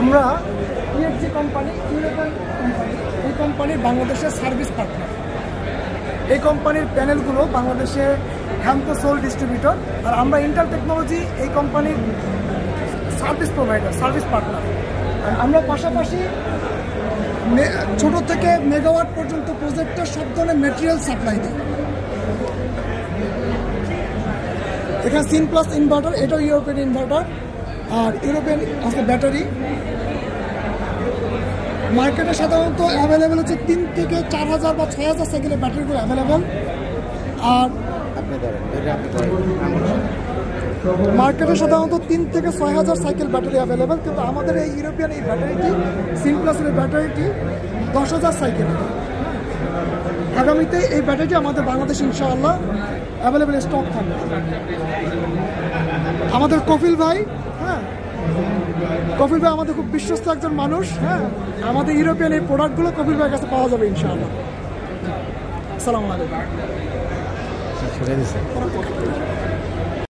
আমরা EFG company, European company, এই কোম্পানির বাংলাদেশের সার্ভিস পার্টনার। এই কোম্পানির প্যানেলগুলো বাংলাদেশে হ্যামকো সোল ডিস্ট্রিবিউটর, আর আমরা ইন্টেল টেকনোলজি এই কোম্পানির সার্ভিস প্রোভাইডার, সার্ভিস পার্টনার। আর আমরা পাশাপাশি ছোট থেকে মেগাওয়াট পর্যন্ত প্রজেক্টের সব ধরনের মেটেরিয়াল সাপ্লাই দিই। এখানে সিন প্লাস ইনভার্টার, এটাও ইউরোপিয়ান ইনভার্টার, আর ইউরোপিয়ান আছে ব্যাটারি। মার্কেটে সাধারণত অ্যাভেলেবেল হচ্ছে 3 থেকে 4000 বা 6000 সাইকেলের ব্যাটারিগুলো অ্যাভেলেবেল। আর মার্কেটে সাধারণত 3 থেকে 6000 সাইকেল ব্যাটারি অ্যাভেলেবেল, কিন্তু আমাদের এই ইউরোপিয়ান এই ব্যাটারিটি, সিন প্লাসের ব্যাটারিটি 10,000 সাইকেল। আগামীতে এই ব্যাটারিটি আমাদের বাংলাদেশে ইনশাআল্লাহ অ্যাভেলেবেল স্টক থাকবে। আমাদের কপিল ভাই, কপিল ভাই আমাদের খুব বিশ্বস্ত একজন মানুষ। আমাদের ইউরোপিয়ান এই প্রোডাক্টগুলো কপিল ভাইয়ের কাছে পাওয়া যাবে ইনশাআল্লাহ। আসসালামু আলাইকুম।